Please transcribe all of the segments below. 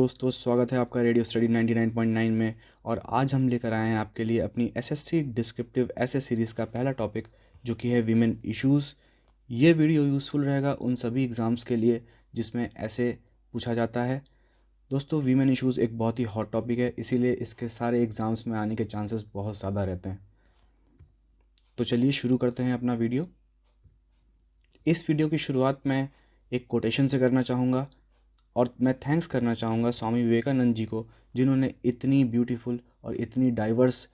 दोस्तों, स्वागत है आपका रेडियो स्टडी 99.9 में। और आज हम लेकर आए हैं आपके लिए अपनी एसएससी डिस्क्रिप्टिव ऐसे सीरीज़ का पहला टॉपिक, जो कि है वीमेन इश्यूज़। ये वीडियो यूज़फुल रहेगा उन सभी एग्ज़ाम्स के लिए जिसमें ऐसे पूछा जाता है। दोस्तों, वीमेन इश्यूज़ एक बहुत ही हॉट टॉपिक है, इसीलिए इसके सारे एग्ज़ाम्स में आने के चांसेस बहुत ज़्यादा रहते हैं। तो चलिए शुरू करते हैं अपना वीडियो। इस वीडियो की शुरुआत मैं एक कोटेशन से करना चाहूँगा और मैं थैंक्स करना चाहूँगा स्वामी विवेकानंद जी को, जिन्होंने इतनी ब्यूटीफुल और इतनी डाइवर्स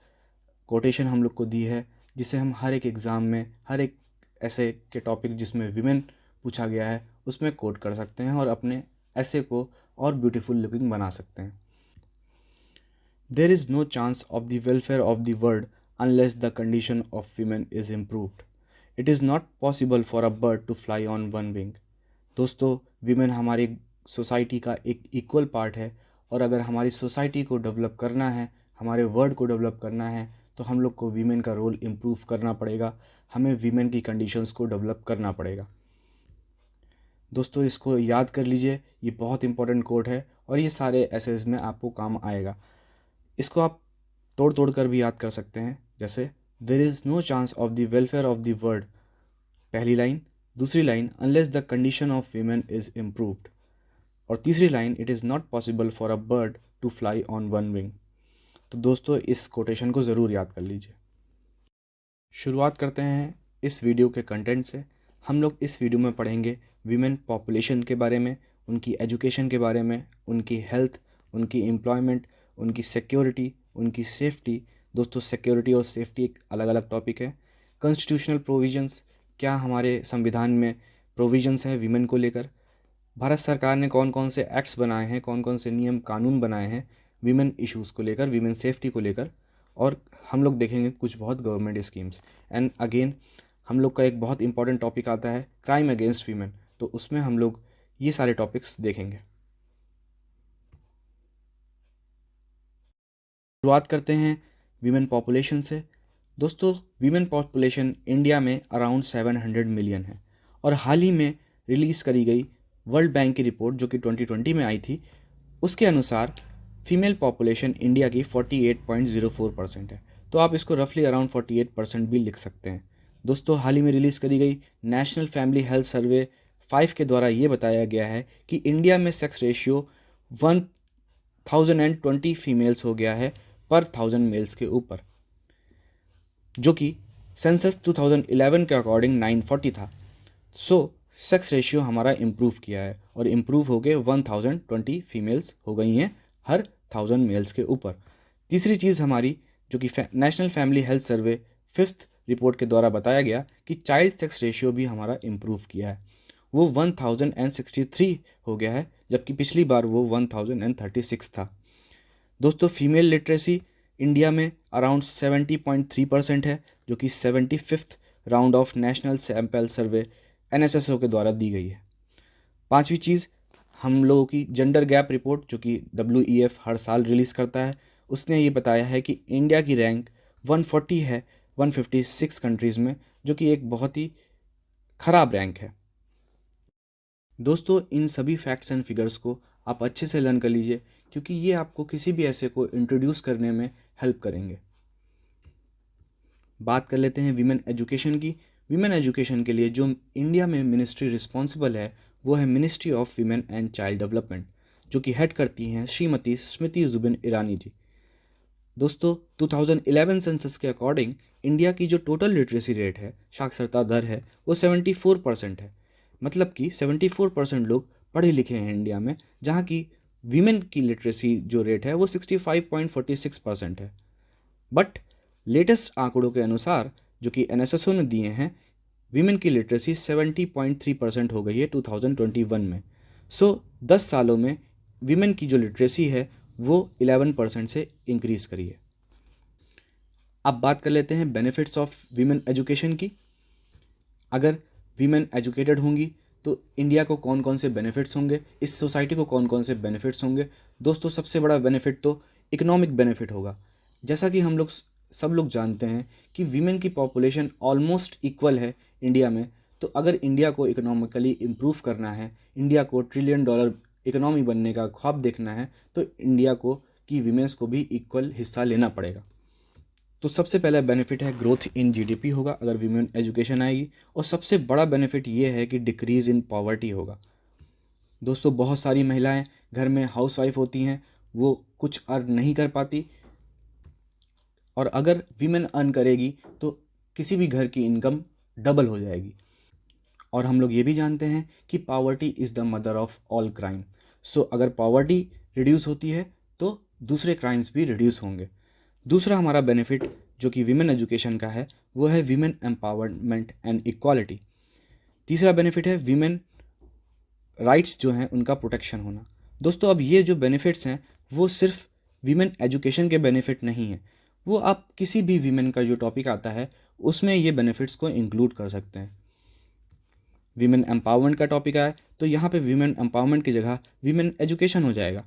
कोटेशन हम लोग को दी है, जिसे हम हर एक एग्ज़ाम में, हर एक ऐसे के टॉपिक जिसमें विमेन पूछा गया है उसमें कोट कर सकते हैं और अपने ऐसे को और ब्यूटीफुल लुकिंग बना सकते हैं। There is no chance of the welfare of the world unless the condition of women is improved. It is not possible for a bird to fly on one wing. दोस्तों, women हमारी society का एक equal part है, और अगर हमारी society को develop करना है, हमारे वर्ल्ड को डेवलप करना है, तो हम लोग को वीमेन का रोल इम्प्रूव करना पड़ेगा। हमें वीमेन की कंडीशंस को डेवलप करना पड़ेगा। दोस्तों, इसको याद कर लीजिए, ये बहुत इंपॉर्टेंट कोट है और ये सारे एसेज में आपको काम आएगा। इसको आप तोड़ तोड़ कर भी याद कर सकते हैं, जैसे there is no chance of the welfare of the world, पहली लाइन। दूसरी line, unless the condition of women is improved. और तीसरी line, it is not possible for a bird to fly on one wing. तो दोस्तों, इस quotation को ज़रूर याद कर लीजिए। शुरुआत करते हैं इस वीडियो के कंटेंट से। हम लोग इस वीडियो में पढ़ेंगे वीमेन पॉपुलेशन के बारे में, उनकी एजुकेशन के बारे में, उनकी हेल्थ, उनकी एम्प्लॉयमेंट, उनकी सिक्योरिटी, उनकी सेफ्टी। दोस्तों, सिक्योरिटी और सेफ्टी एक अलग अलग टॉपिक है। कॉन्स्टिट्यूशनल प्रोविजंस, क्या हमारे संविधान में प्रोविजंस हैं वीमेन को लेकर। भारत सरकार ने कौन कौन से एक्ट्स बनाए हैं, कौन कौन से नियम कानून बनाए हैं वीमेन इश्यूज़ को लेकर, वीमेन सेफ्टी को लेकर। और हम लोग देखेंगे कुछ बहुत गवर्नमेंट स्कीम्स। एंड अगेन हम लोग का एक बहुत इंपॉर्टेंट टॉपिक आता है क्राइम अगेंस्ट वीमेन, तो उसमें हम लोग ये सारे टॉपिक्स देखेंगे। शुरुआत करते हैं वीमेन पॉपुलेशन से। दोस्तों, वीमेन पॉपुलेशन इंडिया में अराउंड 700 मिलियन है, और हाल ही में रिलीज़ करी गई वर्ल्ड बैंक की रिपोर्ट, जो कि 2020 में आई थी, उसके अनुसार फीमेल पॉपुलेशन इंडिया की 48.04% है। तो आप इसको रफली अराउंड 48% भी लिख सकते हैं। दोस्तों, हाल ही में रिलीज़ करी गई नेशनल फैमिली हेल्थ सर्वे 5 के द्वारा ये बताया गया है कि इंडिया में सेक्स रेशियो 1020 फीमेल्स हो गया है पर 1000 मेल्स के ऊपर, जो कि सेंसस 2011 के अकॉर्डिंग 940 था। सो सेक्स रेशियो हमारा इम्प्रूव किया है, और इम्प्रूव हो गए 1020 फीमेल्स हो गई हैं हर 1000 मेल्स के ऊपर। तीसरी चीज़ हमारी, जो कि national family health survey 5th report के द्वारा बताया गया कि चाइल्ड सेक्स रेशियो भी हमारा इम्प्रूव किया है। वो 1063 हो गया है, जबकि पिछली बार वो 1036 था। दोस्तों, फीमेल लिटरेसी इंडिया में अराउंड 70.3% है, जो कि 75th round of national sample survey NSSO के द्वारा दी गई है। पांचवी चीज़, हम लोगों की जेंडर गैप रिपोर्ट, जो कि WEF हर साल रिलीज़ करता है, उसने ये बताया है कि इंडिया की रैंक 140 है 156 कंट्रीज़ में, जो कि एक बहुत ही ख़राब रैंक है। दोस्तों, इन सभी फैक्ट्स एंड फिगर्स को आप अच्छे से लर्न कर लीजिए, क्योंकि ये आपको किसी भी ऐसे को इंट्रोड्यूस करने में हेल्प करेंगे। बात कर लेते हैं वीमेन एजुकेशन की। वीमेन एजुकेशन के लिए जो इंडिया में मिनिस्ट्री रिस्पॉन्सिबल है, वो है ministry of women and child development, जो कि हेड करती हैं श्रीमती स्मृति जुबिन ईरानी जी। दोस्तों, 2011 सेंसस के अकॉर्डिंग इंडिया की जो टोटल लिटरेसी रेट है, साक्षरता दर है, वो 74% है। मतलब कि 74% लोग पढ़े लिखे हैं इंडिया में, जहाँ की वीमेन की लिटरेसी जो रेट है वो 65.46% है। बट लेटेस्ट आंकड़ों के अनुसार, जो कि NSSO ने दिए हैं, वीमेन की लिटरेसी 70.3% हो गई है 2021 में। सो 10 सालों में वीमेन की जो लिटरेसी है वो 11% से इंक्रीज़ करी है। अब बात कर लेते हैं बेनिफिट्स ऑफ वीमेन एजुकेशन की। अगर वीमेन एजुकेटेड होंगी तो इंडिया को कौन कौन से बेनिफिट्स होंगे, इस सोसाइटी को कौन कौन से बेनिफिट्स होंगे। दोस्तों, सबसे बड़ा बेनिफिट तो इकोनॉमिक बेनिफिट होगा। जैसा कि हम लोग सब लोग जानते हैं कि वीमेन की पॉपुलेशन ऑलमोस्ट इक्वल है इंडिया में, तो अगर इंडिया को इकोनॉमिकली इम्प्रूव करना है, इंडिया को $1 ट्रिलियन इकोनॉमी बनने का ख्वाब देखना है तो इंडिया को कि वीमेंस को भी इक्वल हिस्सा लेना पड़ेगा। तो सबसे पहला बेनिफिट है ग्रोथ इन जीडीपी होगा अगर वीमेन एजुकेशन आएगी, और सबसे बड़ा बेनिफिट ये है कि डिक्रीज़ इन पॉवर्टी होगा। दोस्तों, बहुत सारी महिलाएं घर में हाउसवाइफ होती हैं, वो कुछ अर्न नहीं कर पाती, और अगर वीमेन अर्न करेगी तो किसी भी घर की इनकम डबल हो जाएगी। और हम लोग ये भी जानते हैं कि poverty is the mother of all crime. So अगर पावर्टी रिड्यूस होती है तो दूसरे क्राइम्स भी रिड्यूस होंगे। दूसरा हमारा बेनिफिट जो कि विमेन एजुकेशन का है वो है विमेन एम्पावरमेंट एंड इक्वालिटी। तीसरा बेनिफिट है विमेन राइट्स जो हैं उनका प्रोटेक्शन होना। दोस्तों, अब ये जो बेनिफिट्स हैं वो सिर्फ विमेन एजुकेशन के बेनिफिट नहीं हैं, वो आप किसी भी विमेन का जो टॉपिक आता है उसमें ये बेनिफिट्स को इंक्लूड कर सकते हैं। विमेन एम्पावरमेंट का टॉपिक आया तो यहाँ पे विमेन एम्पावरमेंट की जगह विमेन एजुकेशन हो जाएगा।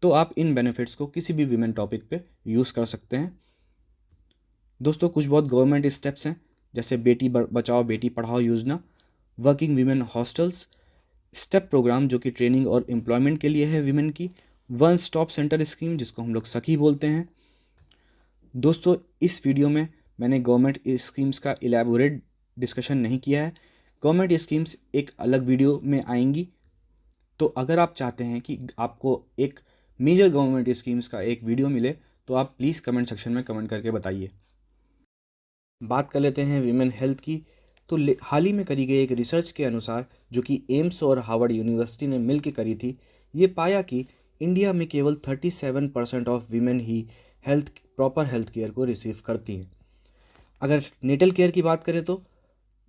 तो आप इन बेनिफिट्स को किसी भी विमेन टॉपिक पे यूज़ कर सकते हैं। दोस्तों, कुछ बहुत गवर्नमेंट स्टेप्स हैं जैसे बेटी बचाओ बेटी पढ़ाओ योजना, working women hostels, step program जो कि ट्रेनिंग और एम्प्लॉयमेंट के लिए है विमेन की, वन स्टॉप सेंटर स्कीम जिसको हम लोग सखी बोलते हैं। दोस्तों, इस वीडियो में मैंने गवर्नमेंट स्कीम्स का इलेबोरेट डिस्कशन नहीं किया है, गवर्नमेंट स्कीम्स एक अलग वीडियो में आएंगी। तो अगर आप चाहते हैं कि आपको एक मेजर गवर्नमेंट स्कीम्स का एक वीडियो मिले तो आप प्लीज़ कमेंट सेक्शन में कमेंट करके बताइए। बात कर लेते हैं विमेन हेल्थ की। तो हाल ही में करी गई एक रिसर्च के अनुसार जो कि एम्स और हार्वर्ड यूनिवर्सिटी ने मिल के करी थी, ये पाया कि इंडिया में केवल 37% of women he proper health care को रिसीव करती हैं। अगर नेटल केयर की बात करें तो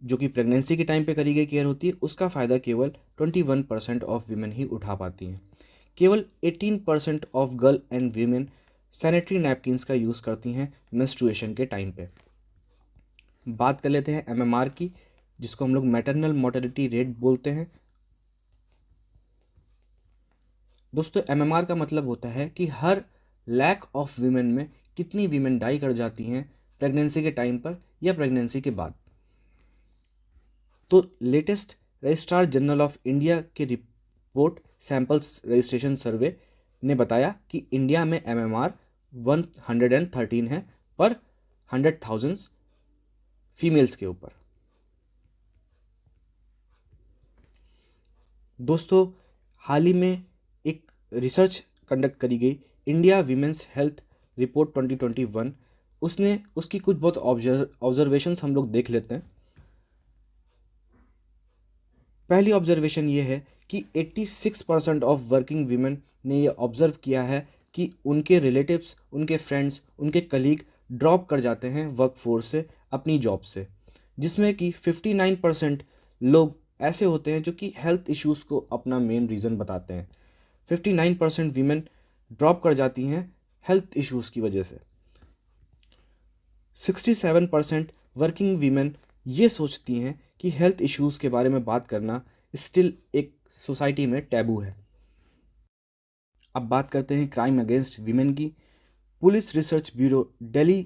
जो कि प्रेगनेंसी के टाइम पे करी गई केयर होती है उसका फ़ायदा केवल 21% ऑफ वीमेन ही उठा पाती हैं। केवल 18% of girl and women sanitary napkins का यूज़ करती हैं मेंस्ट्रुएशन के टाइम पे। बात कर लेते हैं एमएमआर की, जिसको हम लोग मैटरनल मोर्टेलिटी रेट बोलते हैं। दोस्तों, एमएमआर का मतलब होता है कि हर लैक ऑफ वीमेन में कितनी वीमेन डाई कर जाती हैं प्रेगनेंसी के टाइम पर या प्रेगनेंसी के बाद। तो latest registrar general of India की रिपोर्ट सैंपल्स रजिस्ट्रेशन सर्वे ने बताया कि इंडिया में एमएमआर 113 है पर 100,000 फीमेल्स के ऊपर। दोस्तों, हाल ही में एक रिसर्च कंडक्ट करी गई, इंडिया वीमेंस हेल्थ रिपोर्ट 2021, उसकी कुछ बहुत ऑब्जर्वेशंस हम लोग देख लेते हैं। पहली ऑब्जर्वेशन ये है कि 86% ऑफ वर्किंग वीमेन ने ये ऑब्जर्व किया है कि उनके रिलेटिव्स, उनके फ्रेंड्स, उनके कलीग ड्रॉप कर जाते हैं वर्कफोर्स से, अपनी जॉब से, जिसमें कि 59% लोग ऐसे होते हैं जो कि हेल्थ इश्यूज़ को अपना मेन रीज़न बताते हैं। 59% वीमेन ड्रॉप कर जाती हैं हेल्थ इश्यूज़ की वजह से। 67% वर्किंग वीमेन ये सोचती हैं कि हेल्थ इश्यूज़ के बारे में बात करना स्टिल एक सोसाइटी में टैबू है। अब बात करते हैं क्राइम अगेंस्ट वीमेन की। पुलिस रिसर्च ब्यूरो दिल्ली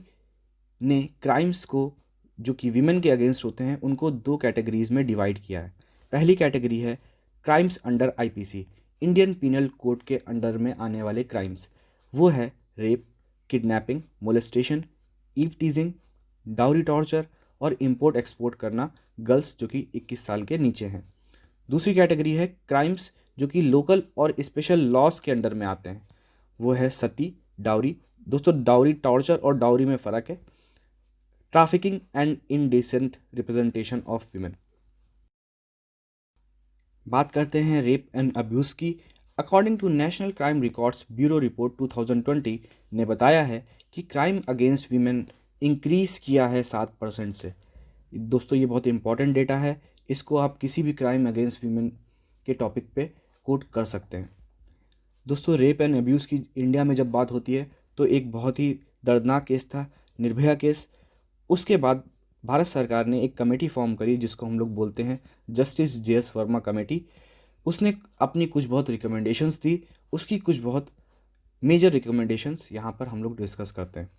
ने क्राइम्स को जो कि वीमेन के अगेंस्ट होते हैं उनको 2 कैटेगरीज में डिवाइड किया है। पहली कैटेगरी है crimes under IPC, Indian penal code के अंडर में आने वाले क्राइम्स। वो है rape, kidnapping, molestation, eve teasing, dowry torture और इंपोर्ट एक्सपोर्ट करना गर्ल्स जो कि 21 साल के नीचे हैं। दूसरी कैटेगरी है क्राइम्स जो कि लोकल और स्पेशल लॉज के अंडर में आते हैं। वो है सती, डाउरी। दोस्तों, डाउरी टॉर्चर और डाउरी में फ़र्क है। Trafficking and indecent representation of women. बात करते हैं रेप एंड अब्यूज़ की। According to national crime records bureau report 2020 ने बताया है कि क्राइम अगेंस्ट वीमेन इंक्रीज़ किया है 7% से। दोस्तों, ये बहुत इंपॉर्टेंट डेटा है, इसको आप किसी भी क्राइम अगेंस्ट वीमेन के टॉपिक पे कोट कर सकते हैं। दोस्तों, रेप एंड अब्यूज़ की इंडिया में जब बात होती है तो एक बहुत ही दर्दनाक केस था, निर्भया केस। उसके बाद भारत सरकार ने एक कमेटी फॉर्म करी जिसको हम लोग बोलते हैं जस्टिस JS वर्मा कमेटी। उसने अपनी कुछ बहुत रिकमेंडेशंस दी, उसकी कुछ बहुत मेजर रिकमेंडेशंस यहाँ पर हम लोग डिस्कस करते हैं।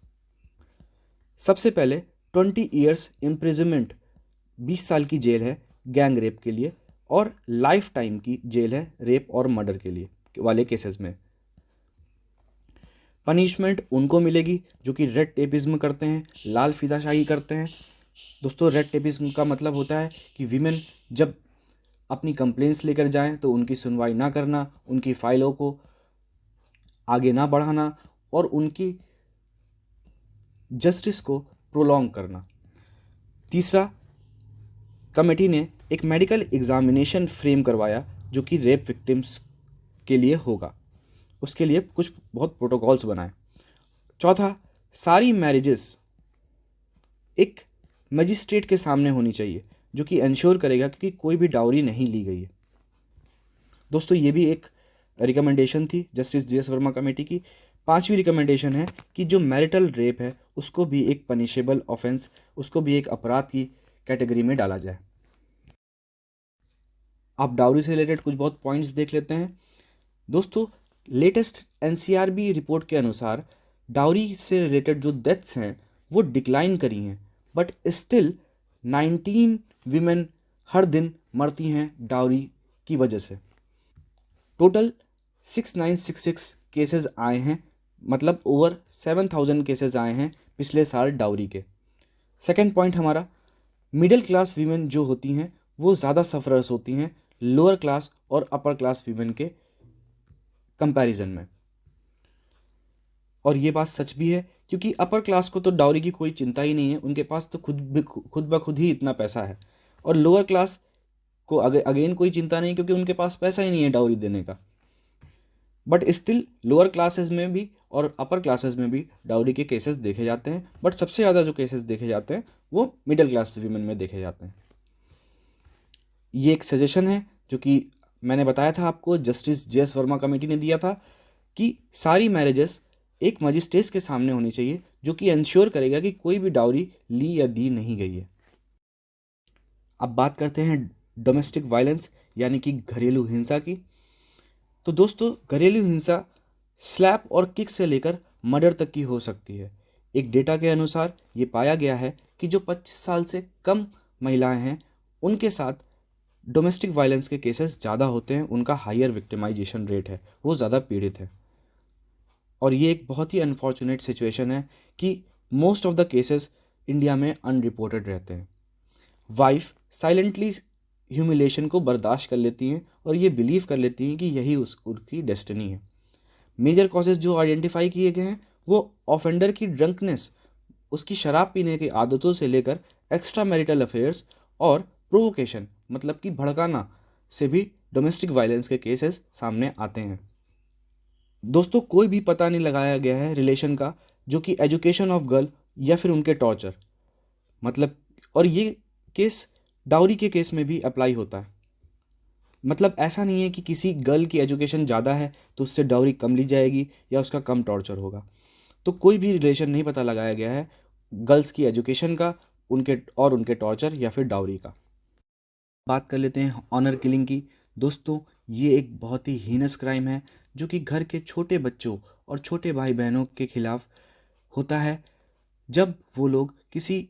सबसे पहले 20 ईयर्स इम्प्रिजनमेंट, 20 साल की जेल है गैंग रेप के लिए, और लाइफ टाइम की जेल है रेप और मर्डर के लिए वाले केसेस में। पनिशमेंट उनको मिलेगी जो कि रेड टेपिज्म करते हैं, लाल फीताशाही करते हैं। दोस्तों, रेड टेपिज्म का मतलब होता है कि वीमेन जब अपनी कंप्लेंट्स लेकर जाएं तो उनकी सुनवाई ना करना, उनकी फाइलों को आगे ना बढ़ाना और उनकी जस्टिस को प्रोलॉन्ग करना। तीसरा, कमेटी ने एक मेडिकल एग्जामिनेशन फ्रेम करवाया जो कि रेप विक्टिम्स के लिए होगा, उसके लिए कुछ बहुत प्रोटोकॉल्स बनाए। चौथा, सारी मैरिजेस एक मजिस्ट्रेट के सामने होनी चाहिए जो कि इंश्योर करेगा कि कोई भी डाउरी नहीं ली गई है। दोस्तों, ये भी एक रिकमेंडेशन थी justice G S Verma committee की। पांचवी रिकमेंडेशन है कि जो मैरिटल रेप है उसको भी एक पनिशेबल ऑफेंस, उसको भी एक अपराध की कैटेगरी में डाला जाए। आप डाउरी से रिलेटेड कुछ बहुत पॉइंट्स देख लेते हैं। दोस्तों, लेटेस्ट एनसीआरबी रिपोर्ट के अनुसार डाउरी से रिलेटेड जो डेथ्स हैं वो डिक्लाइन करी हैं, बट स्टिल 19 वीमेन हर दिन मरती हैं डाउरी की वजह से। टोटल 6966 केसेस आए हैं, मतलब ओवर 7000 केसेस आए हैं पिछले साल डाउरी के। सेकेंड पॉइंट हमारा, मिडिल क्लास वीमेन जो होती हैं वो ज़्यादा सफरर्स होती हैं लोअर क्लास और अपर क्लास वीमेन के कंपैरिजन में। और ये बात सच भी है क्योंकि अपर क्लास को तो डाउरी की कोई चिंता ही नहीं है, उनके पास तो खुद ब खुद ही इतना पैसा है। और लोअर क्लास को अगेन कोई चिंता नहीं क्योंकि उनके पास पैसा ही नहीं है डाउरी देने का। बट स्टिल लोअर क्लासेस में भी और अपर क्लासेस में भी डाउरी के केसेस देखे जाते हैं, बट सबसे ज़्यादा जो केसेस देखे जाते हैं वो मिडिल क्लास वीमेन में देखे जाते हैं। ये एक सजेशन है जो कि मैंने बताया था आपको, justice J S Verma committee ने दिया था कि सारी मैरिजेस एक मजिस्ट्रेट के सामने होनी चाहिए जो कि इंश्योर करेगा कि कोई भी डाउरी ली या दी नहीं गई है। अब बात करते हैं डोमेस्टिक वायलेंस यानी कि घरेलू हिंसा की। तो दोस्तों, घरेलू हिंसा स्लैप और किक से लेकर मर्डर तक की हो सकती है। एक डेटा के अनुसार ये पाया गया है कि जो 25 साल से कम महिलाएं हैं उनके साथ डोमेस्टिक वायलेंस के केसेस ज़्यादा होते हैं, उनका हायर विक्टिमाइजेशन रेट है, वो ज़्यादा पीड़ित है। और ये एक बहुत ही अनफॉर्चुनेट सिचुएशन है कि most of the cases India में अनरिपोर्टेड रहते हैं। वाइफ साइलेंटली ह्यूमिलेशन को बर्दाश्त कर लेती हैं और ये बिलीव कर लेती हैं कि यही उसकी डेस्टिनी है। मेजर कॉजेज जो आइडेंटिफाई किए गए हैं वो ऑफेंडर की ड्रंकनेस, उसकी शराब पीने की आदतों से लेकर एक्स्ट्रा मैरिटल अफेयर्स और प्रोवोकेशन मतलब कि भड़काना से भी डोमेस्टिक वायलेंस के केसेस सामने आते हैं। दोस्तों, कोई भी पता नहीं लगाया गया है रिलेशन का जो कि एजुकेशन ऑफ गर्ल या फिर उनके टॉर्चर, मतलब, और ये केस डाउरी के केस में भी अप्लाई होता है। मतलब ऐसा नहीं है कि किसी गर्ल की एजुकेशन ज़्यादा है तो उससे डाउरी कम ली जाएगी या उसका कम टॉर्चर होगा। तो कोई भी रिलेशन नहीं पता लगाया गया है गर्ल्स की एजुकेशन का, उनके टॉर्चर या फिर डाउरी का। बात कर लेते हैं ऑनर किलिंग की। दोस्तों, ये एक बहुत ही हीनस क्राइम है जो कि घर के छोटे बच्चों और छोटे भाई बहनों के खिलाफ होता है जब वो लोग किसी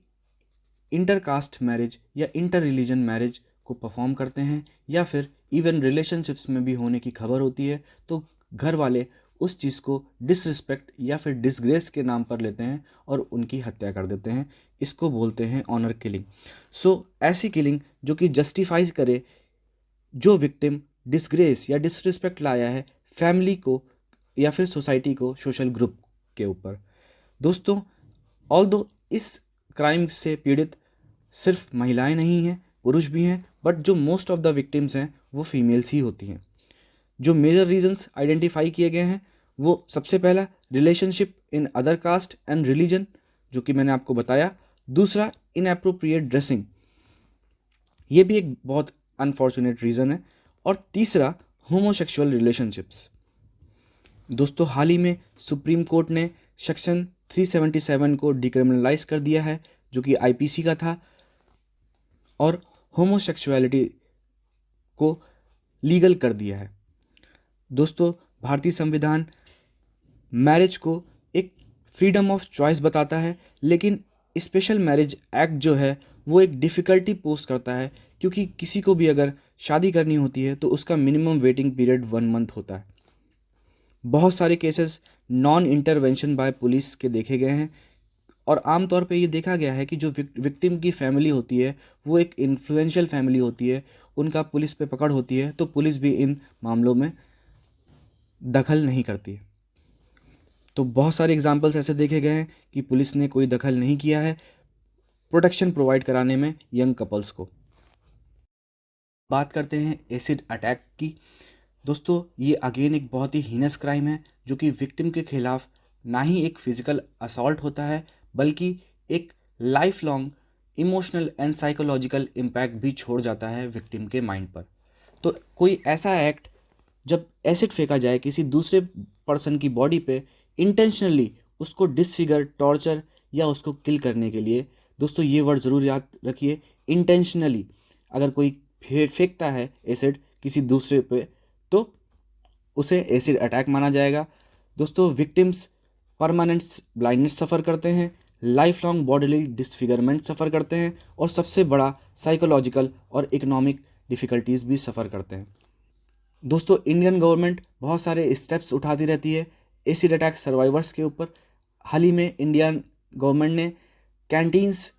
इंटरकास्ट मैरिज या इंटर रिलीजन मैरिज को परफॉर्म करते हैं या फिर इवन रिलेशनशिप्स में भी होने की खबर होती है तो घर वाले उस चीज़ को डिसरिस्पेक्ट या फिर डिसग्रेस के नाम पर लेते हैं और उनकी हत्या कर देते हैं। इसको बोलते हैं ऑनर किलिंग। सो ऐसी किलिंग जो कि जस्टिफाइज करे जो विक्टिम डिसग्रेस या डिसरिस्पेक्ट लाया है फैमिली को या फिर सोसाइटी को, सोशल ग्रुप के ऊपर। दोस्तों, ऑल्दो इस क्राइम से पीड़ित सिर्फ महिलाएं नहीं हैं, पुरुष भी हैं, बट जो मोस्ट ऑफ द विक्टिम्स हैं वो फीमेल्स ही होती हैं। जो मेजर रीजंस आइडेंटिफाई किए गए हैं वो सबसे पहला relationship in other caste and religion जो कि मैंने आपको बताया। दूसरा, इनएप्रोप्रिएट ड्रेसिंग, ये भी एक बहुत अनफॉर्चुनेट रीज़न है। और तीसरा, होमोसेक्सुअल रिलेशनशिप्स। दोस्तों, हाल ही में सुप्रीम कोर्ट ने सेक्शन 377 को डिक्रिमिनलाइज कर दिया है जो कि आईपीसी का था और होमोसेक्सुअलिटी को लीगल कर दिया है। दोस्तों, भारतीय संविधान मैरिज को एक फ्रीडम ऑफ चॉइस बताता है, लेकिन स्पेशल मैरिज एक्ट जो है वो एक डिफ़िकल्टी पोस्ट करता है क्योंकि किसी को भी अगर शादी करनी होती है तो उसका मिनिमम वेटिंग पीरियड 1 मंथ होता है। बहुत सारे cases non intervention bye police के देखे गए हैं और आमतौर पे ये देखा गया है कि जो विक्टिम की फैमिली होती है वो एक इन्फ्लुएंशियल फैमिली होती है, उनका पुलिस पे पकड़ होती है तो पुलिस भी इन मामलों में दखल नहीं करती है। तो बहुत सारे एग्जाम्पल्स ऐसे देखे गए हैं कि पुलिस ने कोई दखल नहीं किया है प्रोटेक्शन प्रोवाइड कराने में यंग कपल्स को। बात करते हैं एसिड अटैक की। दोस्तों ये अगेन एक बहुत ही हीनस क्राइम है जो कि विक्टिम के खिलाफ ना ही एक फिजिकल असॉल्ट होता है बल्कि एक life long emotional and psychological impact भी छोड़ जाता है विक्टिम के माइंड पर। तो कोई ऐसा एक्ट जब एसिड फेंका जाए किसी दूसरे पर्सन की बॉडी पे इंटेंशनली उसको डिसफिगर, टॉर्चर या उसको किल करने के लिए, दोस्तों ये वर्ड ज़रूर याद रखिए, इंटेंशनली अगर कोई फेंकता है एसिड किसी दूसरे पे तो उसे एसिड अटैक माना जाएगा। दोस्तों विक्टिम्स परमानेंट ब्लाइंडनेस सफ़र करते हैं, लाइफ लॉन्ग बॉडीली डिसफिगरमेंट सफ़र करते हैं और सबसे बड़ा साइकोलॉजिकल और इकोनॉमिक डिफ़िकल्टीज़ भी सफ़र करते हैं। दोस्तों इंडियन गवर्नमेंट बहुत सारे स्टेप्स उठाती रहती है एसिड अटैक सर्वाइवर्स के ऊपर। हाल ही में इंडियन गवर्नमेंट ने कैंटीन्स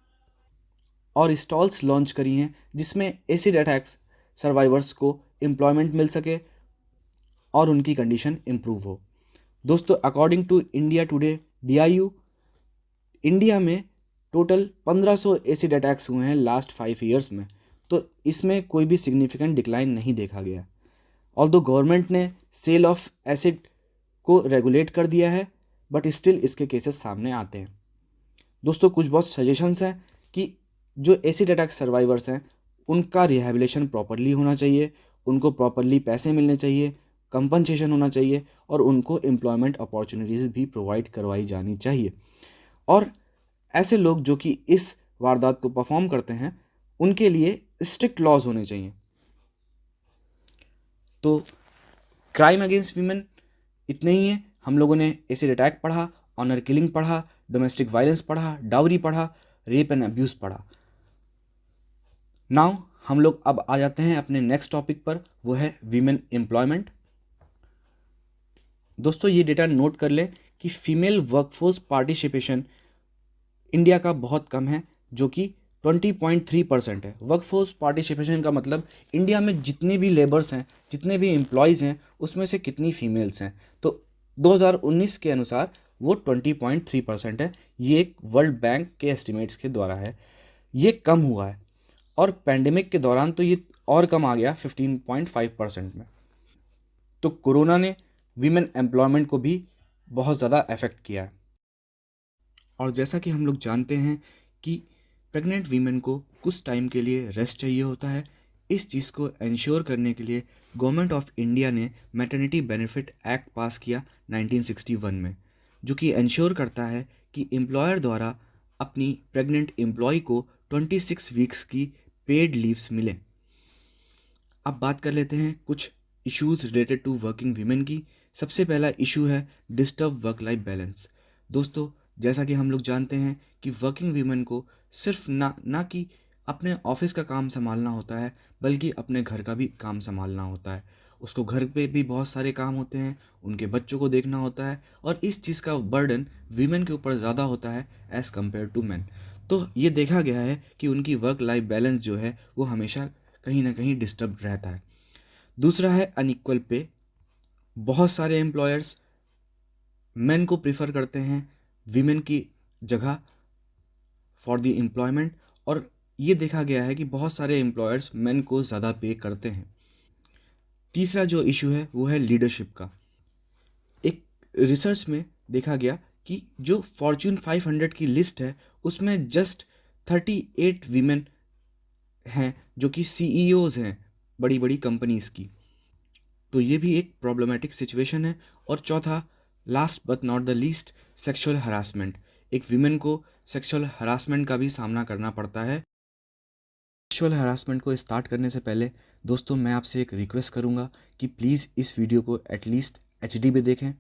और स्टॉल्स लॉन्च करी हैं जिसमें एसिड अटैक्स सर्वाइवर्स को एम्प्लॉयमेंट मिल सके और उनकी कंडीशन इम्प्रूव हो। दोस्तों according to India Today DIU, India में टोटल 1500 एसिड अटैक्स हुए हैं लास्ट 5 ईयर्स में, तो इसमें कोई भी सिग्निफिकेंट डिक्लाइन नहीं देखा गया। ऑल्दो गवर्नमेंट ने सेल ऑफ एसिड को रेगुलेट कर दिया है बट स्टिल इसके केसेस सामने आते हैं। दोस्तों कुछ बहुत सजेशंस हैं कि जो एसिड अटैक सर्वाइवर्स हैं उनका रिहैबिलिटेशन प्रॉपरली होना चाहिए, उनको प्रॉपरली पैसे मिलने चाहिए, कंपनसेशन होना चाहिए और उनको एम्प्लॉयमेंट अपॉर्चुनिटीज़ भी प्रोवाइड करवाई जानी चाहिए। और ऐसे लोग जो कि इस वारदात को परफॉर्म करते हैं उनके लिए स्ट्रिक्ट लॉज होने चाहिए। तो क्राइम अगेंस्ट वीमेन इतने ही हैं। हम लोगों ने एसिड अटैक पढ़ा, ऑनर किलिंग पढ़ा, डोमेस्टिक वायलेंस पढ़ा, डाउरी पढ़ा, रेप एंड अब्यूज़ पढ़ा। नाउ हम लोग अब आ जाते हैं अपने नेक्स्ट टॉपिक पर, वो है वीमेन एम्प्लॉयमेंट। दोस्तों ये डेटा नोट कर लें कि फीमेल वर्कफोर्स पार्टिसिपेशन इंडिया का बहुत कम है जो कि 20.3% है। वर्कफोर्स पार्टिसिपेशन का मतलब इंडिया में जितने भी लेबर्स हैं, जितने भी एम्प्लॉयज़ हैं, उसमें से कितनी फीमेल्स हैं। तो 2019 के अनुसार वो 20.3% है। ये एक वर्ल्ड बैंक के एस्टिमेट्स के द्वारा है। ये कम हुआ है और पैंडेमिक के दौरान तो ये और कम आ गया 15.5% में। तो कोरोना ने वीमेन एम्प्लॉयमेंट को भी बहुत ज़्यादा अफेक्ट किया है। और जैसा कि हम लोग जानते हैं कि प्रेग्नेंट वीमेन को कुछ टाइम के लिए रेस्ट चाहिए होता है। इस चीज़ को इंश्योर करने के लिए गवर्नमेंट ऑफ इंडिया ने मैटरनिटी बेनिफिट एक्ट पास किया 1961 में, जो कि इंश्योर करता है कि एम्प्लॉयर द्वारा अपनी प्रेग्नेंट एम्प्लॉय को 26 वीक्स की पेड लीव्स मिलें। अब बात कर लेते हैं कुछ issues related to working women की। सबसे पहला इशू है डिस्टर्ब वर्क लाइफ बैलेंस। दोस्तों जैसा कि हम लोग जानते हैं कि वर्किंग वीमेन को सिर्फ ना कि अपने ऑफिस का काम संभालना होता है बल्कि अपने घर का भी काम संभालना होता है। उसको घर पे भी बहुत सारे काम होते हैं, उनके बच्चों को देखना होता है और इस चीज़ का बर्डन वीमेन के ऊपर ज़्यादा होता है एज़ कम्पेयर टू मैन। तो ये देखा गया है कि उनकी वर्क लाइफ बैलेंस जो है वो हमेशा कहीं ना कहीं डिस्टर्ब रहता है। दूसरा है अनइक्वल पे। बहुत सारे एम्प्लॉयर्स मेन को प्रीफर करते हैं वीमेन की जगह फॉर द एम्प्लॉयमेंट और ये देखा गया है कि बहुत सारे एम्प्लॉयर्स मेन को ज़्यादा पे करते हैं। तीसरा जो इशू है वो है लीडरशिप का। एक रिसर्च में देखा गया कि जो फॉर्च्यून 500 की लिस्ट है उसमें जस्ट 38 वीमेन हैं जो कि CEOs हैं बड़ी बड़ी कंपनीज़ की। तो ये भी एक प्रॉब्लमेटिक सिचुएशन है। और चौथा, last but not the least, sexual harassment. एक वीमेन को सेक्सुअल हरासमेंट का भी सामना करना पड़ता है। सेक्सुअल हरासमेंट को स्टार्ट करने से पहले दोस्तों मैं आपसे एक रिक्वेस्ट करूंगा कि प्लीज़ इस वीडियो को एटलीस्ट HD पे देखें।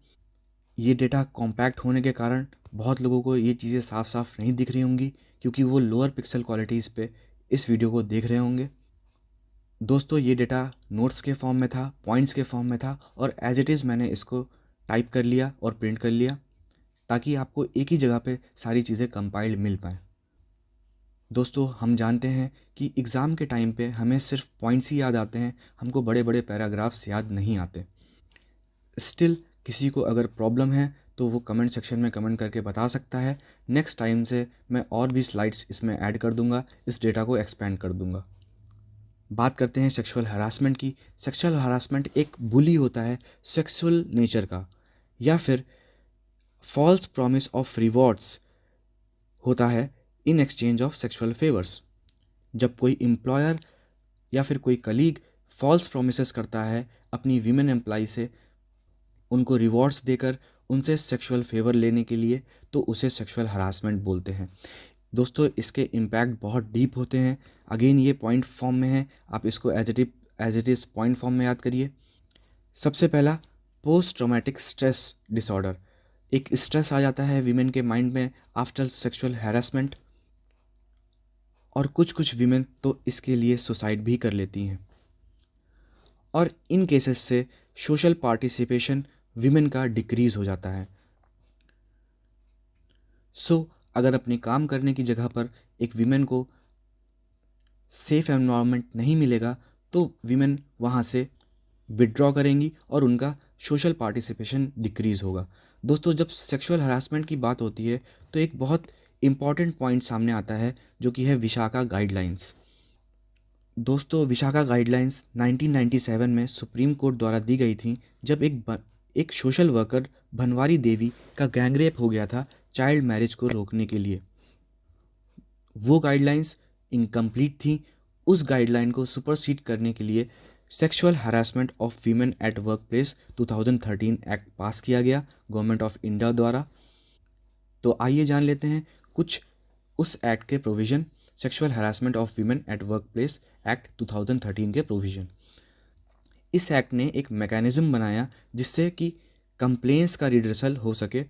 ये डेटा कॉम्पैक्ट होने के कारण बहुत लोगों को ये चीज़ें साफ साफ नहीं दिख रही होंगी क्योंकि वो लोअर पिक्सल क्वालिटीज़ पे इस वीडियो को देख रहे होंगे। दोस्तों ये डेटा नोट्स के फॉर्म में था, पॉइंट्स के फॉर्म में था, और एज इट इज़ मैंने इसको टाइप कर लिया और प्रिंट कर लिया ताकि आपको एक ही जगह पे सारी चीज़ें कंपाइल्ड मिल पाएँ। दोस्तों हम जानते हैं कि एग्ज़ाम के टाइम पे हमें सिर्फ पॉइंट्स ही याद आते हैं, हमको बड़े बड़े पैराग्राफ्स याद नहीं आते। स्टिल किसी को अगर प्रॉब्लम है तो वो कमेंट सेक्शन में कमेंट करके बता सकता है। नेक्स्ट टाइम से मैं और भी स्लाइड्स इसमें ऐड कर दूंगा, इस डेटा को एक्सपेंड कर दूंगा। बात करते हैं सेक्सुअल हरासमेंट की। सेक्सुअल हरासमेंट एक बुली होता है सेक्सुअल नेचर का, या फिर फॉल्स प्रॉमिस ऑफ रिवॉर्ड्स होता है in exchange of sexual favours. जब कोई एम्प्लॉयर या फिर कोई कलीग फॉल्स प्रोमिसेस करता है अपनी वीमेन एम्प्लॉय से, उनको रिवॉर्ड्स देकर उनसे सेक्सुअल फेवर लेने के लिए, तो उसे सेक्सुअल हरासमेंट बोलते हैं। दोस्तों इसके इम्पैक्ट बहुत डीप होते हैं। अगेन ये पॉइंट फॉर्म में है, आप इसको as it is point form में याद करिए। सबसे पहला, पोस्ट ट्रॉमेटिक स्ट्रेस डिसऑर्डर। एक स्ट्रेस आ जाता है वीमेन के माइंड में आफ्टर सेक्सुअल हैरेसमेंट, और कुछ कुछ वीमेन तो इसके लिए सुसाइड भी कर लेती हैं। और इन केसेस से सोशल पार्टिसिपेशन वीमेन का डिक्रीज़ हो जाता है। अगर अपने काम करने की जगह पर एक वीमेन को सेफ एनवायरनमेंट नहीं मिलेगा तो वीमेन वहाँ से विड्रॉ करेंगी और उनका सोशल पार्टिसिपेशन डिक्रीज़ होगा। दोस्तों जब सेक्सुअल हरासमेंट की बात होती है तो एक बहुत इम्पॉर्टेंट पॉइंट सामने आता है जो कि है विशाखा गाइडलाइंस। दोस्तों विशाखा गाइडलाइंस 1997 में सुप्रीम कोर्ट द्वारा दी गई थी, जब एक सोशल वर्कर भनवारी देवी का गैंगरेप हो गया था चाइल्ड मैरिज को रोकने के लिए। वो गाइडलाइंस इनकम्प्लीट थी। उस गाइडलाइन को सुपरसीड करने के लिए sexual harassment of women at work place 2013 act पास किया गया गवर्नमेंट ऑफ इंडिया द्वारा। तो आइए जान लेते हैं कुछ उस एक्ट के provision, sexual harassment of women at work place act 2013 के प्रोविज़न। इस एक्ट ने एक मैकेनिज़्म बनाया जिससे कि कंप्लेंट्स का रिड्रेसल हो सके,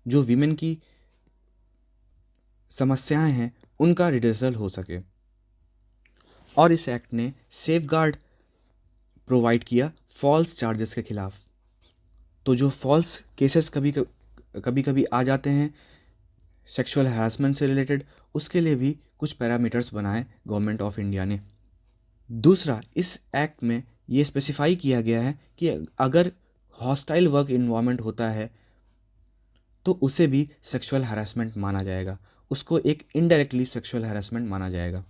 जो वीमेन की समस्याएं हैं उनका रिड्रेसल हो सके। और इस एक्ट ने सेफगार्ड प्रोवाइड किया फॉल्स चार्जेस के खिलाफ। तो जो फॉल्स केसेस कभी कभी आ जाते हैं सेक्सुअल हरासमेंट से रिलेटेड, उसके लिए भी कुछ पैरामीटर्स बनाए गवर्नमेंट ऑफ इंडिया ने। दूसरा, इस एक्ट में ये स्पेसिफाई किया गया है कि अगर हॉस्टाइल वर्क इन्वायरमेंट होता है तो उसे भी सेक्सुअल हरासमेंट माना जाएगा, उसको एक इनडायरेक्टली सेक्सुअल हरासमेंट माना जाएगा।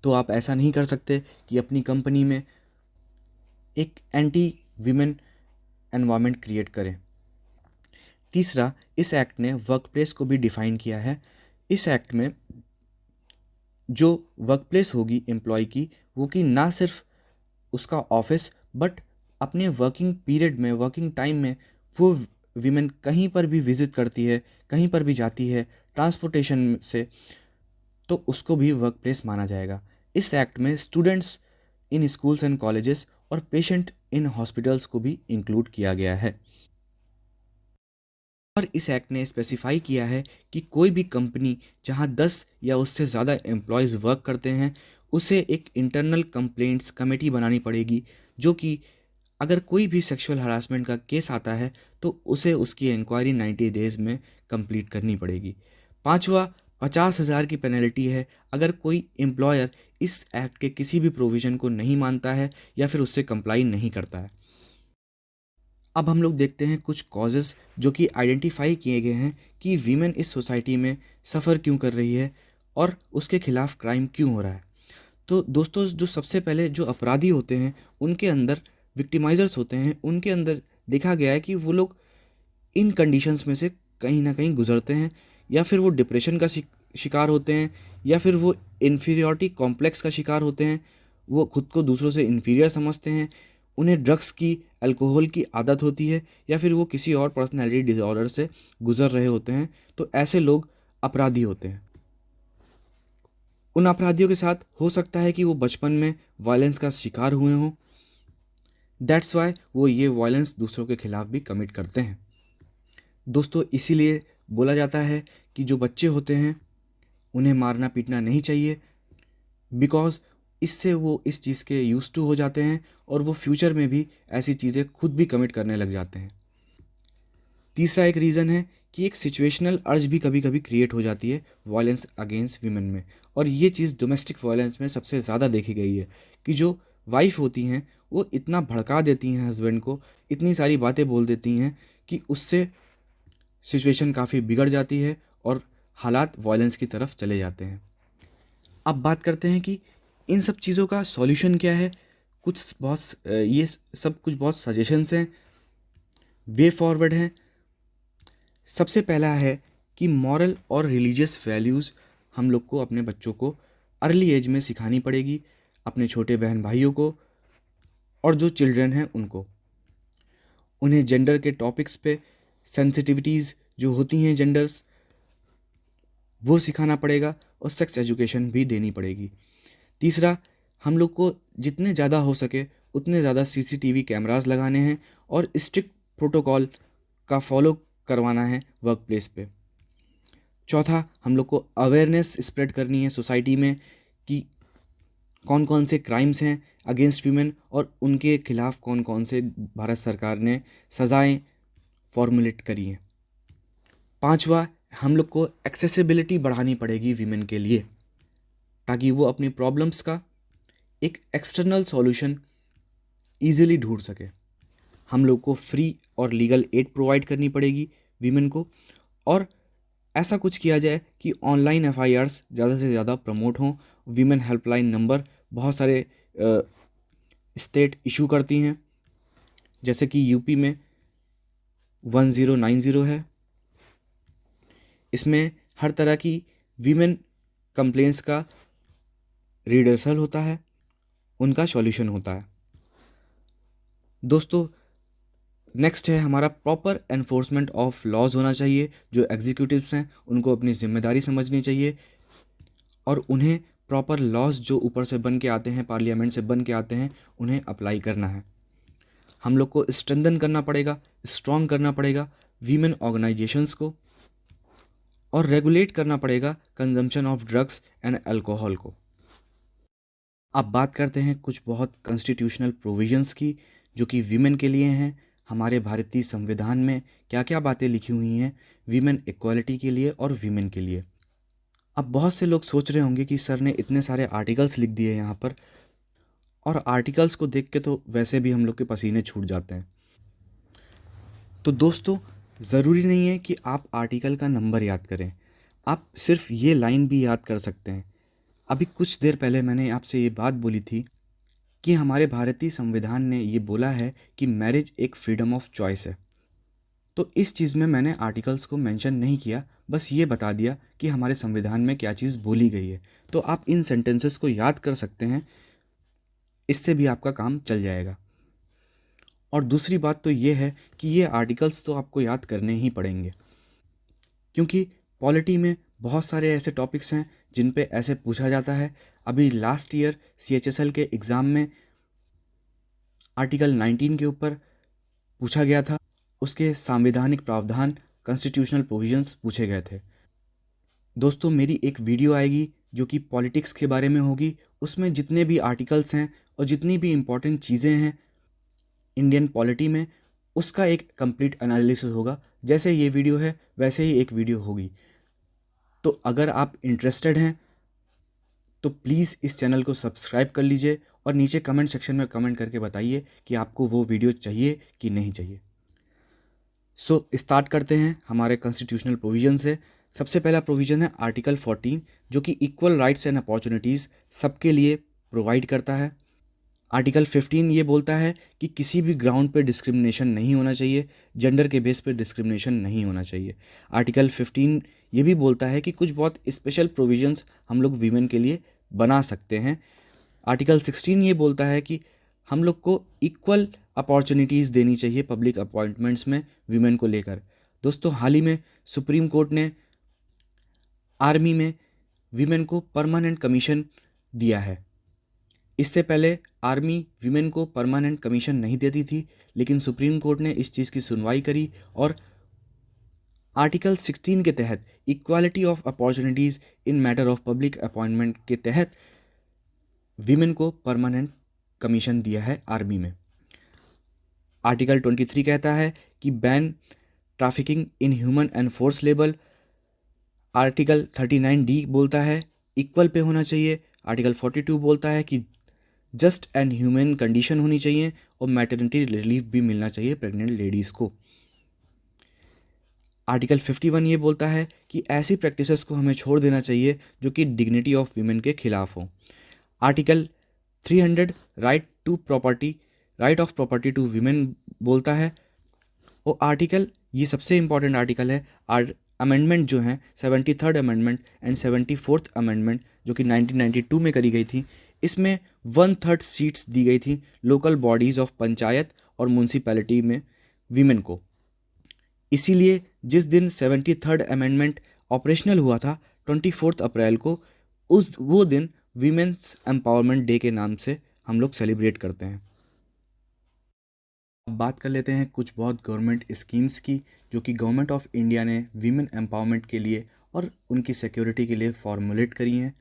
तो आप ऐसा नहीं कर सकते कि अपनी कंपनी में एक एंटी वीमेन एनवायरनमेंट क्रिएट करें। तीसरा, इस एक्ट ने वर्क प्लेस को भी डिफाइन किया है। इस एक्ट में जो वर्क प्लेस होगी एम्प्लॉय की, वो कि ना सिर्फ उसका ऑफिस बट अपने वर्किंग पीरियड में, वर्किंग टाइम में वो वीमेन कहीं पर भी विजिट करती है, कहीं पर भी जाती है ट्रांसपोर्टेशन से, तो उसको भी वर्क प्लेस माना जाएगा। इस एक्ट में students in schools and colleges और पेशेंट इन हॉस्पिटल्स को भी इंक्लूड किया गया है। और इस एक्ट ने स्पेसिफाई किया है कि कोई भी कंपनी जहां 10 या उससे ज़्यादा एम्प्लॉयज़ वर्क करते हैं, उसे एक इंटरनल कंप्लेंट्स कमेटी बनानी पड़ेगी, जो कि अगर कोई भी सेक्सुअल हरासमेंट का केस आता है तो उसे उसकी इंक्वायरी 90 डेज़ में कंप्लीट करनी पड़ेगी। पांचवा, 50,000 की पेनल्टी है अगर कोई एम्प्लॉयर इस एक्ट के किसी भी प्रोविज़न को नहीं मानता है या फिर उससे कंप्लाई नहीं करता है। अब हम लोग देखते हैं कुछ कॉजेज़ जो कि आइडेंटिफाई किए गए हैं कि वीमेन इस सोसाइटी में सफ़र क्यों कर रही है और उसके खिलाफ क्राइम क्यों हो रहा है। तो दोस्तों जो सबसे पहले जो अपराधी होते हैं उनके अंदर, विक्टिमाइजर्स होते हैं, उनके अंदर देखा गया है कि वो लोग इन कंडीशंस में से कहीं ना कहीं गुजरते हैं, या फिर वो डिप्रेशन का शिकार होते हैं, या फिर वो इन्फीरियरिटी कॉम्प्लेक्स का शिकार होते हैं, वो खुद को दूसरों से इन्फीरियर समझते हैं, उन्हें ड्रग्स की, अल्कोहल की आदत होती है, या फिर वो किसी और पर्सनैलिटी डिसऑर्डर से गुजर रहे होते हैं। तो ऐसे लोग अपराधी होते हैं। उन अपराधियों के साथ हो सकता है कि वो बचपन में वायलेंस का शिकार हुए हों, दैट्स वाई वो ये वायलेंस दूसरों के खिलाफ भी कमिट करते हैं। दोस्तों इसीलिए बोला जाता है कि जो बच्चे होते हैं उन्हें मारना पीटना नहीं चाहिए, बिकॉज इससे वो इस चीज़ के यूज टू हो जाते हैं और वो फ्यूचर में भी ऐसी चीज़ें खुद भी कमिट करने लग जाते हैं। तीसरा एक रीज़न है कि एक सिचुएशनल अर्ज भी कभी कभी क्रिएट हो जाती है वायलेंस अगेंस्ट वीमेन में, और ये चीज़ डोमेस्टिक वायलेंस में सबसे ज़्यादा देखी गई है कि जो वाइफ होती हैं वो इतना भड़का देती हैं हस्बैंड को, इतनी सारी बातें बोल देती हैं कि उससे सिचुएशन काफ़ी बिगड़ जाती है और हालात वायलेंस की तरफ चले जाते हैं। अब बात करते हैं कि इन सब चीज़ों का सॉल्यूशन क्या है। कुछ बहुत ये सब कुछ बहुत सजेशंस हैं, वे फॉरवर्ड हैं। सबसे पहला है कि मॉरल और रिलीजियस वैल्यूज़ हम लोग को अपने बच्चों को अर्ली एज में सिखानी पड़ेगी, अपने छोटे बहन भाइयों को और जो चिल्ड्रन हैं उनको। उन्हें जेंडर के टॉपिक्स पे सेंसिटिविटीज़ जो होती हैं जेंडर्स, वो सिखाना पड़ेगा और सेक्स एजुकेशन भी देनी पड़ेगी। तीसरा, हम लोग को जितने ज़्यादा हो सके उतने ज़्यादा सीसीटीवी कैमरास लगाने हैं और स्ट्रिक्ट प्रोटोकॉल का फॉलो करवाना है वर्क प्लेस पे। चौथा, हम लोग को अवेयरनेस स्प्रेड करनी है सोसाइटी में कि कौन कौन से क्राइम्स हैं अगेंस्ट वीमेन और उनके खिलाफ कौन कौन से भारत सरकार ने सज़ाएं फॉर्मुलेट करी हैं। पांचवा, हम लोग को एक्सेसिबिलिटी बढ़ानी पड़ेगी वीमेन के लिए ताकि वो अपनी प्रॉब्लम्स का एक एक्सटर्नल सॉल्यूशन ईजिली ढूंढ सके। हम लोग को फ्री और लीगल एड प्रोवाइड करनी पड़ेगी वीमेन को, और ऐसा कुछ किया जाए कि ऑनलाइन एफआईआर्स ज़्यादा से ज़्यादा प्रमोट हों। वीमेन हेल्पलाइन नंबर बहुत सारे स्टेट इशू करती हैं, जैसे कि यूपी में 1090 है। इसमें हर तरह की वीमेन कंप्लेंट्स का रिडर्सल होता है, उनका सॉल्यूशन होता है। दोस्तों, नेक्स्ट है हमारा प्रॉपर एनफोर्समेंट ऑफ लॉज होना चाहिए। जो एग्जीक्यूटिव्स हैं उनको अपनी जिम्मेदारी समझनी चाहिए और उन्हें प्रॉपर लॉज जो ऊपर से बन के आते हैं, पार्लियामेंट से बन के आते हैं, उन्हें अप्लाई करना है। हम लोग को स्ट्रेंथन करना पड़ेगा, स्ट्रॉन्ग करना पड़ेगा वीमेन ऑर्गेनाइजेशंस को, और रेगुलेट करना पड़ेगा consumption of drugs and alcohol को। अब बात करते हैं कुछ बहुत कॉन्स्टिट्यूशनल प्रोविजंस की जो कि वीमेन के लिए हैं। हमारे भारतीय संविधान में क्या क्या बातें लिखी हुई हैं वीमेन इक्वालिटी के लिए और वीमेन के लिए। अब बहुत से लोग सोच रहे होंगे कि सर ने इतने सारे आर्टिकल्स लिख दिए यहाँ पर, और आर्टिकल्स को देख के तो वैसे भी हम लोग के पसीने छूट जाते हैं। तो दोस्तों, ज़रूरी नहीं है कि आप आर्टिकल का नंबर याद करें, आप सिर्फ ये लाइन भी याद कर सकते हैं। अभी कुछ देर पहले मैंने आपसे ये बात बोली थी कि हमारे भारतीय संविधान ने ये बोला है कि मैरिज एक फ्रीडम ऑफ चॉइस है। तो इस चीज़ में मैंने आर्टिकल्स को मेंशन नहीं किया, बस ये बता दिया कि हमारे संविधान में क्या चीज़ बोली गई है। तो आप इन सेंटेंसेस को याद कर सकते हैं, इससे भी आपका काम चल जाएगा। और दूसरी बात तो ये है कि ये आर्टिकल्स तो आपको याद करने ही पड़ेंगे, क्योंकि पॉलिटी में बहुत सारे ऐसे टॉपिक्स हैं जिन पे ऐसे पूछा जाता है। अभी लास्ट ईयर CHSL के एग्ज़ाम में आर्टिकल 19 के ऊपर पूछा गया था, उसके संवैधानिक प्रावधान कॉन्स्टिट्यूशनल प्रोविजंस पूछे गए थे। दोस्तों, मेरी एक वीडियो आएगी जो कि पॉलिटिक्स के बारे में होगी, उसमें जितने भी आर्टिकल्स हैं और जितनी भी इम्पोर्टेंट चीज़ें हैं इंडियन पॉलिटी में, उसका एक कंप्लीट एनालिसिस होगा। जैसे ये वीडियो है वैसे ही एक वीडियो होगी। तो अगर आप इंटरेस्टेड हैं तो प्लीज़ इस चैनल को सब्सक्राइब कर लीजिए और नीचे कमेंट सेक्शन में कमेंट करके बताइए कि आपको वो वीडियो चाहिए कि नहीं चाहिए। सो स्टार्ट करते हैं हमारे कॉन्स्टिट्यूशनल प्रोविजन से। सबसे पहला प्रोविज़न है आर्टिकल 14, जो कि इक्वल राइट्स एंड अपॉर्चुनिटीज़ सबके लिए प्रोवाइड करता है। आर्टिकल 15 ये बोलता है कि किसी भी ग्राउंड पे डिस्क्रिमिनेशन नहीं होना चाहिए, जेंडर के बेस पे डिस्क्रिमिनेशन नहीं होना चाहिए। आर्टिकल 15 ये भी बोलता है कि कुछ बहुत स्पेशल प्रोविजंस हम लोग वीमेन के लिए बना सकते हैं। आर्टिकल 16 ये बोलता है कि हम लोग को इक्वल अपॉर्चुनिटीज़ देनी चाहिए पब्लिक अपॉइंटमेंट्स में वीमेन को लेकर। दोस्तों, हाल ही में सुप्रीम कोर्ट ने आर्मी में वीमेन को परमानेंट कमीशन दिया है। इससे पहले आर्मी वीमेन को परमानेंट कमीशन नहीं देती थी, लेकिन सुप्रीम कोर्ट ने इस चीज़ की सुनवाई करी और आर्टिकल 16 के तहत equality of opportunities in matter of public appointment के तहत वीमेन को परमानेंट कमीशन दिया है आर्मी में। आर्टिकल 23 कहता है कि ban trafficking in human and force labour. Article 39D बोलता है इक्वल पे होना चाहिए। आर्टिकल 42 बोलता है कि जस्ट एंड ह्यूमन कंडीशन होनी चाहिए और मैटरनिटी रिलीफ भी मिलना चाहिए प्रेग्नेंट लेडीज़ को। आर्टिकल 51 ये बोलता है कि ऐसी प्रैक्टिसेस को हमें छोड़ देना चाहिए जो कि डिग्निटी ऑफ वीमेन के खिलाफ हो। Article 300 right of property to women बोलता है। और आर्टिकल, ये सबसे इंपॉर्टेंट आर्टिकल है, अमेंडमेंट जो हैं 73rd amendment and 74th amendment जो कि 1992 में करी गई थी, इसमें 1/3 सीट्स दी गई थी लोकल बॉडीज़ ऑफ पंचायत और म्यूनसिपैलिटी में वीमेन को। इसीलिए जिस दिन 73rd अमेंडमेंट ऑपरेशनल हुआ था 24 अप्रैल को, वो दिन वीमेंस एम्पावरमेंट डे के नाम से हम लोग सेलिब्रेट करते हैं। अब बात कर लेते हैं कुछ बहुत गवर्नमेंट स्कीम्स की जो कि गवर्नमेंट ऑफ इंडिया ने वीमेन एम्पावरमेंट के लिए और उनकी सिक्योरिटी के लिए फॉर्मुलेट करी हैं।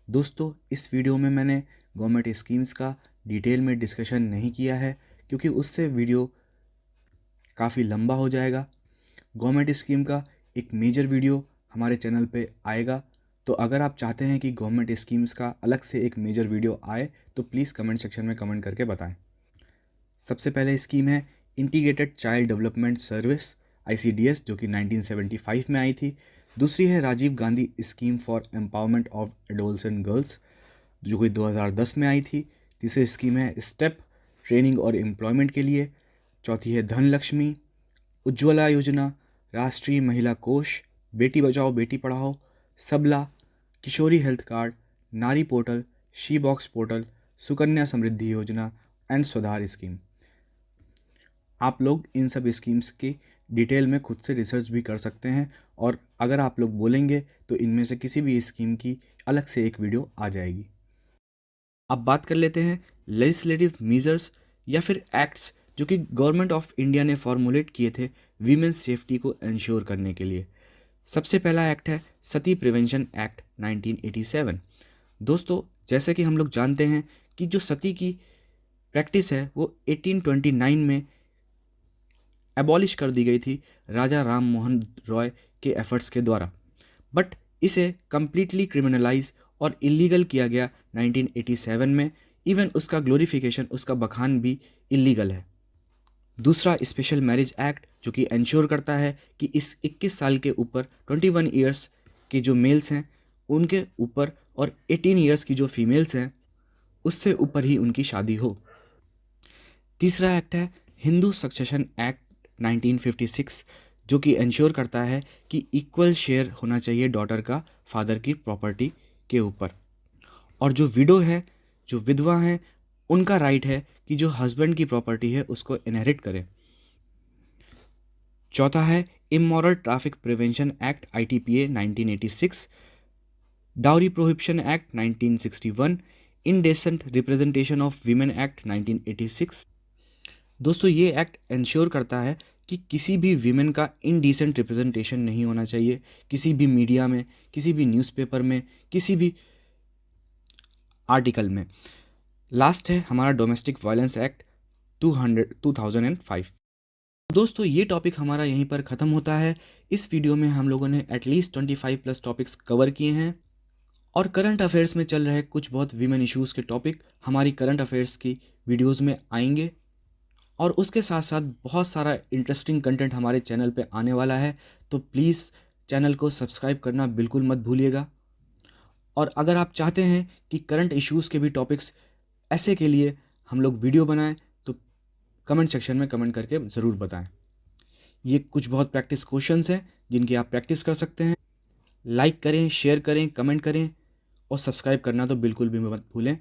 दोस्तों, इस वीडियो में मैंने गवर्नमेंट स्कीम्स का डिटेल में डिस्कशन नहीं किया है क्योंकि उससे वीडियो काफ़ी लंबा हो जाएगा। गवर्नमेंट स्कीम का एक मेजर वीडियो हमारे चैनल पे आएगा, तो अगर आप चाहते हैं कि गवर्नमेंट स्कीम्स का अलग से एक मेजर वीडियो आए तो प्लीज़ कमेंट सेक्शन में कमेंट करके बताएं। सबसे पहले स्कीम है integrated child development service ICDS जो कि 1975 में आई थी। दूसरी है Rajiv Gandhi scheme for empowerment of adolescent girls जो कि 2010 में आई थी। तीसरी स्कीम है स्टेप ट्रेनिंग और एम्प्लॉयमेंट के लिए। चौथी है धन लक्ष्मी, उज्ज्वला योजना, राष्ट्रीय महिला कोष, Beti Bachao Beti Padhao, Sabla, Kishori health card, Nari portal, she box portal, Sukanya Samriddhi Yojana and सुधार स्कीम। आप लोग इन सब स्कीम्स की डिटेल में खुद से रिसर्च भी कर सकते हैं और अगर आप लोग बोलेंगे तो इनमें से किसी भी स्कीम की अलग से एक वीडियो आ जाएगी। अब बात कर लेते हैं लेजिस्लेटिव मेजर्स या फिर एक्ट्स जो कि गवर्नमेंट ऑफ इंडिया ने फॉर्मुलेट किए थे वीमेंस सेफ्टी को इंश्योर करने के लिए। सबसे पहला एक्ट है सती प्रिवेंशन एक्ट 1987। दोस्तों, जैसे कि हम लोग जानते हैं कि जो सती की प्रैक्टिस है वो 1829 में एबॉलिश कर दी गई थी राजा राम मोहन रॉय के एफर्ट्स के द्वारा, बट इसे कम्प्लीटली क्रिमिनलाइज और इलीगल किया गया 1987 में। इवन उसका ग्लोरिफिकेशन, उसका बखान भी इलीगल है। दूसरा स्पेशल मैरिज एक्ट जो कि इंश्योर करता है कि इस 21 साल के ऊपर 21 ईयर्स के जो मेल्स हैं उनके ऊपर और 18 ईयर्स की जो फीमेल्स हैं उससे ऊपर ही उनकी शादी हो। तीसरा एक्ट है हिंदू सक्सेशन एक्ट 1956 जो कि इंश्योर करता है कि इक्वल शेयर होना चाहिए डॉटर का फादर की प्रॉपर्टी के ऊपर, और जो विडो है, जो विधवा हैं, उनका राइट है कि जो हस्बैंड की प्रॉपर्टी है उसको इनहेरिट करें। चौथा है immoral traffic prevention act ITPA 1986, dowry prohibition act 1961, indecent representation of women act 1986। दोस्तों, ये एक्ट इंश्योर करता है कि किसी भी वीमेन का इनडिसेंट रिप्रेजेंटेशन नहीं होना चाहिए किसी भी मीडिया में, किसी भी न्यूज़पेपर में, किसी भी आर्टिकल में। लास्ट है हमारा डोमेस्टिक वायलेंस एक्ट 2005। दोस्तों, ये टॉपिक हमारा यहीं पर ख़त्म होता है। इस वीडियो में हम लोगों ने एटलीस्ट 25+ टॉपिक्स कवर किए हैं और करंट अफेयर्स में चल रहे कुछ बहुत वीमेन इश्यूज़ के टॉपिक हमारी करंट अफेयर्स की वीडियोज़ में आएंगे और उसके साथ साथ बहुत सारा इंटरेस्टिंग कंटेंट हमारे चैनल पे आने वाला है। तो प्लीज़ चैनल को सब्सक्राइब करना बिल्कुल मत भूलिएगा। और अगर आप चाहते हैं कि करंट इश्यूज़ के भी टॉपिक्स ऐसे के लिए हम लोग वीडियो बनाएं तो कमेंट सेक्शन में कमेंट करके ज़रूर बताएं। ये कुछ बहुत प्रैक्टिस क्वेश्चंस हैं जिनकी आप प्रैक्टिस कर सकते हैं। लाइक करें, शेयर करें, कमेंट करें और सब्सक्राइब करना तो बिल्कुल भी मत भूलें।